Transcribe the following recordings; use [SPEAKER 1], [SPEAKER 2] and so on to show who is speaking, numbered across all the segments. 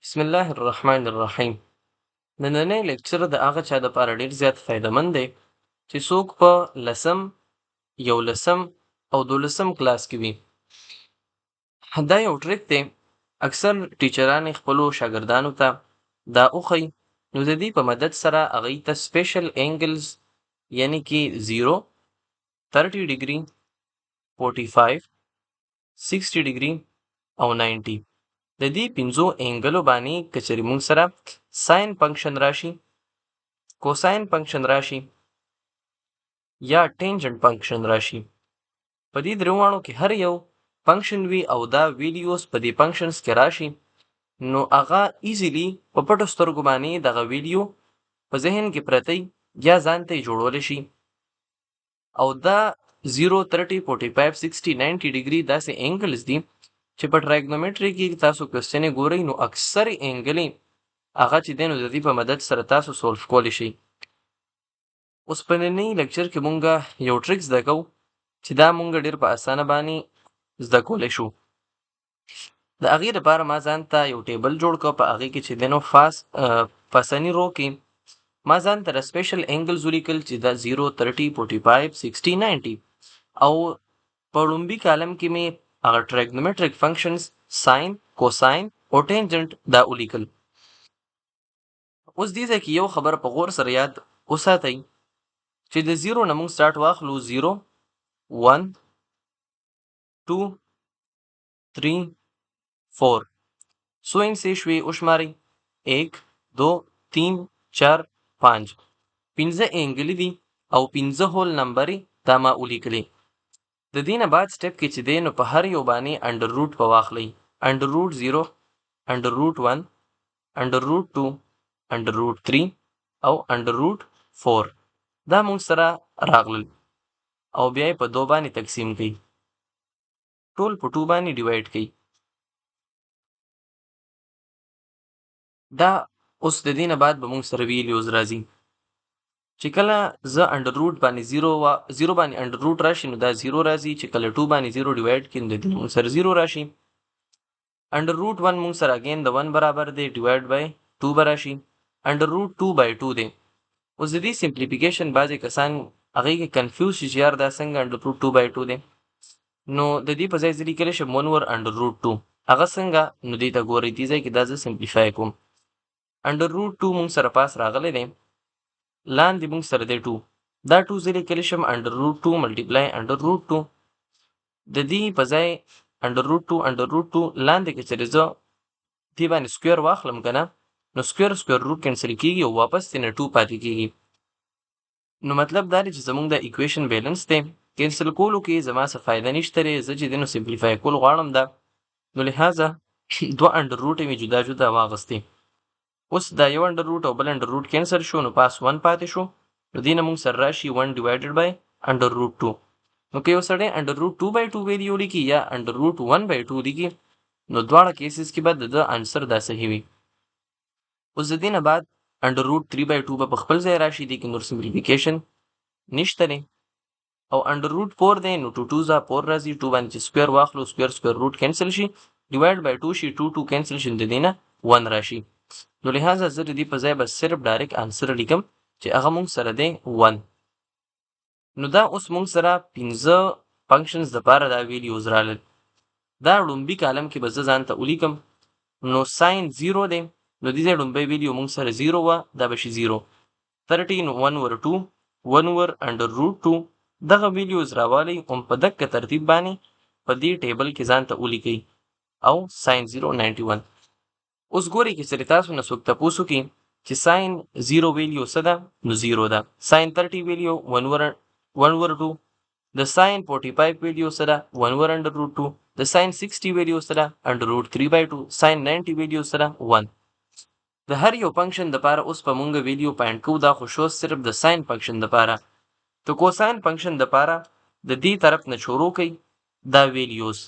[SPEAKER 1] بسم الله الرحمن الرحیم. نننی لیکچر د هغه چا دپاره ډېر زیات فایدهمند دی چې څوک په لسم، یولسم او دولسم کلاس کې وي. دا یو ټریک دی اکثر ټیچرانې خپلو شاګردانو ته دا وښیي، نو د دې په مدد سره هغوی ته سپیشل اینګلز یعنی کې 0، 30 ډیګري، 45، 60 ډیګري او 90 د دې پنځو اینګلو باندې که چېرې موږ سره ساین فنکشن راشي، کوساین فنکشن راشي یا ټینجنټ فنکشن راشي، په دې درې واړو کې هر یو فنکشن وي او دا ویلیوز په دې فنکشنز کې راشي، نو هغه ایزیلی په پټو سترګو باندې دغه ویلیو په ذهن کې پرتی یا ځان ته یې جوړولی شي. او دا 0، 30، 45، 60، 90 ډیګري داسې اینګلز دي چې په ټرایګنومټري کې تاسو کوېسچنې ګورئ نو اکثر اینګلې هغه چې دی نو د دې په مدد سره تاسو سولف کولی شئ. اوس په ننني لیکچر کې مونږ یو ټریک زده کوو چې دا مونږ ډېر په اسانه باندې زده کولی شو. د هغې دپاره ما ځان ته یو ټیبل جوړ کړ، په هغې کې چې دی نو فاسني رو کې ما ځان ته سپیشل اینګلز ولیکل چې دا 0، 30، 45، 60، 90 او په لومبي کالم کې مې هغه ټریګنومټریک فنکشنز ساین، کوساین او ټینجنټ دا ولیکل. اوس دې ځای کې یو خبر په غور سره یاد وساتئ چې د 0 نه موږ سټارټ واخلو 0، 1، 2، 3، 4 څو انسې شوې وشمارئ 1، 2، 3، 4، 5 پنځه اینګلې دي او پنځه هول نمبرې دا ما ولیکلې. د دې نه بعد سټپ کې چې دی نو په هر یو باندې انډر روټ په واخلئ، انډر روټ 0، انډر روټ 1، انډر روټ 2، انډر روټ 3 او انډر روټ 4 دا مونږ سره راغلل او بیا یې په 2 باندې تقسیم کړئ، ټول په 2 باندې ډیوایډ کړئ. دا اوس د دې نه بعد به مونږ سره ویلیوز راځي چې کله زه انډر روټ باندې 0 باندې انډر روټ راشي نو دا 0 راځي، چې کله 2 باندې 0 ډیوایډ کړي نو د دې مونږ سره 0 راشي. انډر روټ 1 مونږ سره اګین د 1 برابر دی، ډیوایډ بای 2 به راشي. انډر روټ 2 بای 2 دی. اوس د دې سمپلیفیکیشن بعضې کسان هغې کې کنفیوز شي چې یار دا څنګه انډر روټ 2 بای 2 دی، نو د دې په ځای زه لیکلی شم 1 اوور انډر روټ 2. هغه څنګه نو دې ته ګورئ، دې ځای کې دا زه سمپلیفای کوم. انډر روټ 2 مونږ سره پاس راغلی دی، لاندې مونږ سره دی 2، دا 2 زه لیکلی شم انډر روټ 2 ملټیپلای انډر روټ 2. د دې په ځای انډر روټ 2 انډر روټ 2 لاندې که چېرې زه دې باندې سکویر واخلم که نه نو سکویر روټ کینسل کېږي او واپس ترې نه 2 پاتې کېږي. نو مطلب دا دی چې زموږ د ایکویشن بیلنس دی، کینسل کولو کې زما څه فایده نشته دی، زه چې دی نو سمپلیفای کول غواړم دا، نو لحاظه 2 انډر روټ یې مې جدا جدا واغستې. اوس دا یو انډر روټ او بل انډر روټ کینسل شو نو پاس 1 پاتې شو، نو دې نه موږ سره راشي 1 ډیوایډډ بای انډر روټ 2. نو که یو سړی انډر روټ 2 بای 2 ویلیو لیکي یا انډر روټ 1 بای 2 لیکي نو دواړه کیسز کې به د انسر دا صحیح وي. اوس د دې نه بعد انډر روټ 3 بای 2 به په خپل ځای راشي، دې کې نور سمپلیفیکیشن نشته دی. او انډر روټ 4 دی نو 2 2 4 راځي، 2 باندې چې سکویر واخلو سکویر روټ کینسل شي، ډیوایډ بای 2 شي، 2 2 کینسل شي، د دې نه 1 راشي. نو لحاظه زه د دې په ځای به صرف ډایرکټ انسر لیکم چې هغه مونږ سره دی 1. نو دا اوس مونږ سره 15 فنکشنز دپاره دا ویلیوز رالل. دا لومبي کالم کې به زه ځان ته ولیکم. نو ساین 0 دی نو دې ځای لومبی ویلیو مونږ سره 0 وه، دا به شي 0. 30 نو 1 اوور 2، 1 اوور انډر روټ 2 دغه ویلیوز راوالی هم په دقه ترتیب باندې په دې ټیبل کې ځان ته ولیکئ او ساین 0 91. اوس ګورئ که چېرې تاسو نه څوک تپوس وکړي چې ساین 0 ویلیو څه ده نو 0 ده. ساین 30 ویلیو 1 اوور 2، د ساین 45 ویلیو څه ده 1 اوور انډر روټ 2، د ساین 60 ویلیو څه ده انډر روټ 3 بای 2، ساین 90 ویلیو څه ده 1. د هر یو فنکشن دپاره اوس په مونږ ویلیو پاینټ کوو، دا خو شو صرف د ساین فنکشن دپاره. د کوساین فنکشن دپاره د دې طرف نه شروع کوي دا ویلیوز،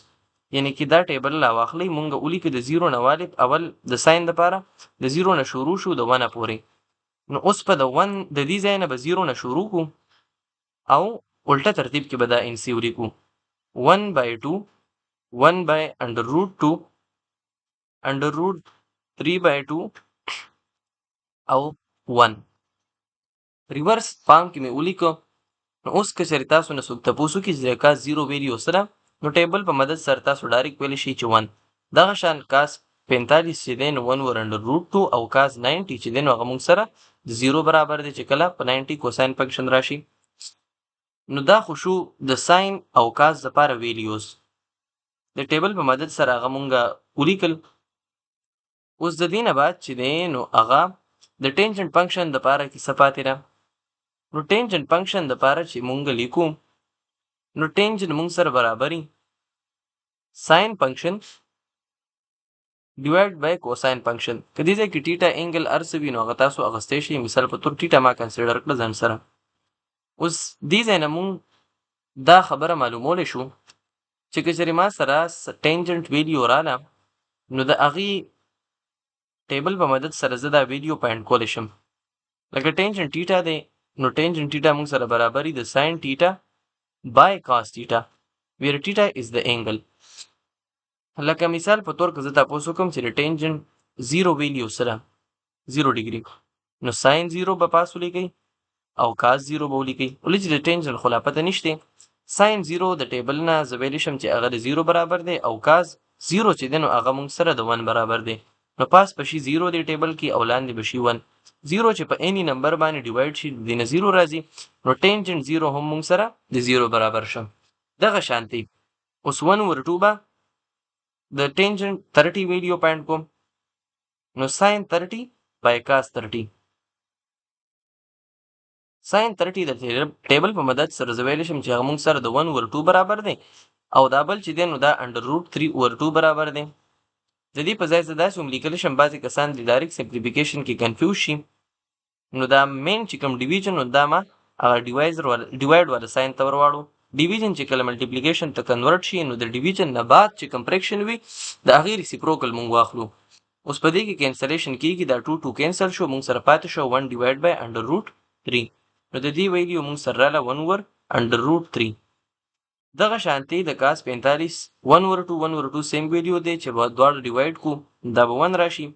[SPEAKER 1] یعنی کې دا ټیبل راواخلئ، مونږ ولیکو د 0 نه والد اول د ساین دپاره د 0 نه شروع شو د 1 پورې. نو اوس په د 1 د دې ځای نه به 0 نه شروع کو او الټه ترتیب کې به دا انسي ولیکو 1 بای 2، 1 بای انډر روټ 2 انډر روټ 3/2 او 1 ریورس فارم کې مې ولیکو. نو اوس که چېرې تاسو نه څوک تپوس وکړي چې د کاس 0 ویلیو سره، نو ټیبل په مدد سره تاسو ډایرکټ ویلی شي چې 1. دغه شان کاس 45 چې دی نو 1 اوور انډر روټ 2 او کاس 90 چې دی نو هغه موږ سره د 0 برابر دی چې کله په 90 کوساین فنکشن راشي. نو دا خو شو د ساین او کاس دپاره ویلیوز. د ټیبل په مدد سره هغه مونږه ولیکل. اوس د دې نه بعد چې دی نو هغه د ټینجنټ فنکشن دپاره کیسه پاتې ده. نو ټینجنټ فنکشن دپاره چې مونږ لیکو، نو ټینجنټ مونږ سره برابري ساین فنکشن ډیوایډ بای کوساین فنکشن. که دې ځای کې ټیټا انګل هر څه وي نو هغه تاسو اخیستی شئ. مثال په تور ټیټا ما کنسیډر کړه ځان سره. اوس دې ځای نه مونږ دا خبره معلومولی شو چې که چېرې ما سره ټینجنټ ویلیو راله، نو د هغې ټیبل په مدد سره زه دا ویلیو فایند کولی شم. لکه ټینجنټ ټیټا دی، نو ټینجنټ ټیټا موږ سره برابري د ساین ټیټا بای کاس ټیټا ویر ټیټا از د انګل. لکه مثال په طور که زه تاسو وکړم چې د ټینجنټ 0 ویلیو سره 0 ډیګري، نو ساین 0 به پاس ولیکئ او کاس 0 به ولیکئ. ولې چې د ټینجنټ خو لا پته نشته. ساین 0 د ټیبل نه زه ویلی شم چې هغه د 0 برابر دی او کاس 0 چې دی نو هغه موږ سره د 1 برابر دی. نو پاس به شي 0 دی ټیبل کې او لاندې به شي 1. 0 چې په any نمبر باندې ډیوایډ شي د دې نه 0 راځي، نو ټینجنټ 0 هم موږ سره د 0 برابر شه. دغه شانتي اوس 1 اوور 2 به د ټینجنټ 30 ویلیو فایند کوم. نو ساین 30 بای کاس 30. ساین 30 د ټیبل په مدد سره زه ویلی شم چې هغه موږ سره د 1 اوور 2 برابر دی او دا بل چې دی نو دا انډر روټ 3 اوور 2 برابر دی. د دې په ځای زه داسې هم لیکلی شم، بعضې کسان د ډایرکټ سمپلیفیکیشن کې کنفیوز شي. نو دا مین چې کوم ډیویژن نو دا ما هغه ډیوایډ والا ساین ته ورواړو. ډیویژن چې کله ملټیپلیکیشن ته کنورټ شي نو د ډیویژن نه بعد چې کوم فریکشن وي د هغې ریسیپروکل مونږ واخلو. اوس په دې کې کینسلیشن کېږي، دا 2 کینسل شو، مونږ سره پاتې شو 1 ډیوایډ بای انډر روټ 3. نو د دې ویلیو مونږ سره راله 1 اوور انډر روټ 3. دغه شانتي د کاس 45 1 اوور 2 1 اوور 2 سیم ویلیو دی چې دواړه ډیوایډ کو دا به 1 راشي.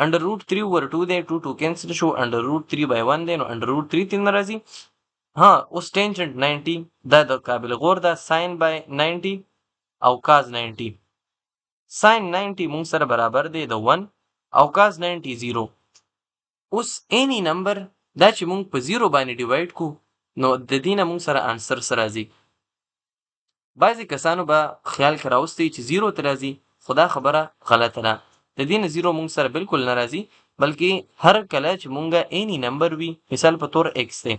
[SPEAKER 1] انډر روټ 3 اوور 2 دی، 2 کینسل شو، انډر روټ 3 بای 1 دی، نو انډر روټ 3 3 راځي. ها اوس ټینجنټ 90 دا د قابل غور ده ساین بای 90 او کاس 90. ساین 90 مونږ سره برابر دی د 1 او کاس 90 0. اوس any نمبر دا چې مونږ په 0 باندې ډیوایډ کو نو د دې نه مونږ سره انسر سره راځي. بعضې کسانو به خیال کې راوستی چې 0 ته راځي، خو دا خبره غلطه ده. د دې نه 0 مونږ سره بالکل نه راځي، بلکې هر کله چې مونږه any نمبر وي، مثال په طور x دی،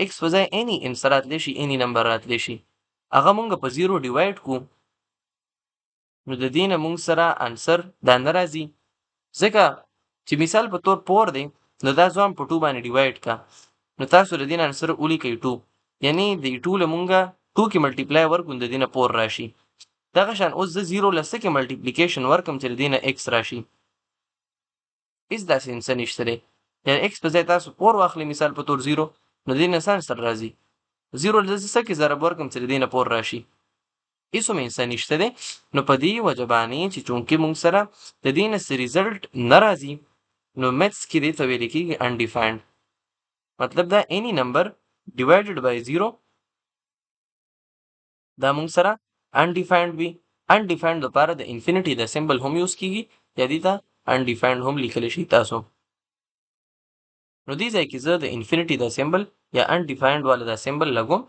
[SPEAKER 1] x په ځای any انسر راتلی شي، any نمبر راتلی شي، هغه مونږ په 0 ډیوایډ کو نو د دې نه مونږ سره انسر دا نه راځي. ځکه چې مثال په طور 4 دی نو دا ځوان په 2 باندې ډیوایډ کا، نو تاسو د دې نه انسر ولیکئ 2، یعنی د 2 له مونږه 2 کې ملټیپلای ورکړو د دې نه 4 راشي. دغه شان اوس زه 0 له 6 کې ملټیپلیکیشن ورکړم چې د دې نه x راشي، هېڅ داسې انسر نشته دی. یعنې x په ځای تاسو 4 واخلئ مثال په طور 0، نو د دې نه څه انسر راځي. 0 له 6 کې ضرب ورکړم چې د دې نه 4 راشي، هېڅ هم انسر نشته دی. نو په دې وجه باندې چې چونکې مونږ سره د دې نه څه ریزلټ نه راځي، نو میتھس کې دې ته ویل کېږي undefined. مطلب دا any نمبر divided by 0 دا مونږ سره undefined وي. undefined لپاره د انفینټي د سمبل هم یوز کېږي، یا دې ته undefined هم لیکلی شي تاسو. نو دې ځای کې زه د انفینټي د سمبل یا undefined والا د سمبل لګوم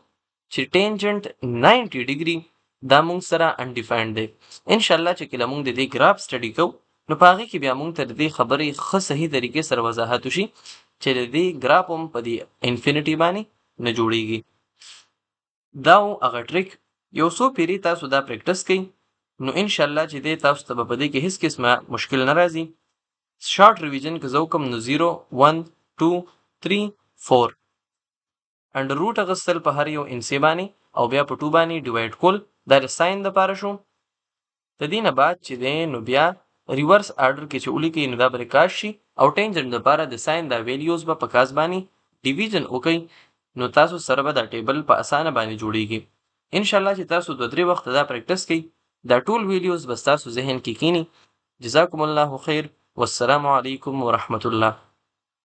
[SPEAKER 1] چې ټینجنټ 90 ډیګري دا مونږ سره undefined دی. انشاءالله چې کله مونږ د دې ګراف سټډي کوو نو په هغې کې بیا مونږ ته د دې خبرې ښه صحیح طریقې سره وضاحت وشي چې د دې ګراف هم په دې انفینټي باندې نه جوړیږي. دا و هغه ټریک. یو څو پیرې تاسو دا پریکټس کوئ نو انشاءالله چې دی تاسو ته به په دې کې هېڅ قسمه مشکل نه راځي. شارټ ریویژن که زه وکړم نو 0 1 2 3 4 انډر روټ اخیستل په هر یو انسې باندې او بیا په 2 باندې ډیوایډ کول، دا د ساین دپاره شو. د دې نه بعد چې دی نو بیا ریورس آرډر کې چې ولیکئ نو دا به ریکارډ شي او ټینجنټ دپاره د ساین دا ویلیوز به په کاس باندې ډیویژن وکئ، نو تاسو سره به دا ټیبل په اسانه باندې جوړیږي. انشاءالله چې تاسو 2-3 وخته دا پریکټس کوئ، دا ټول ویډیوز به ستاسو ذهن کې کینی جزاکم الله خیر والسلام علیکم ورحمة الله.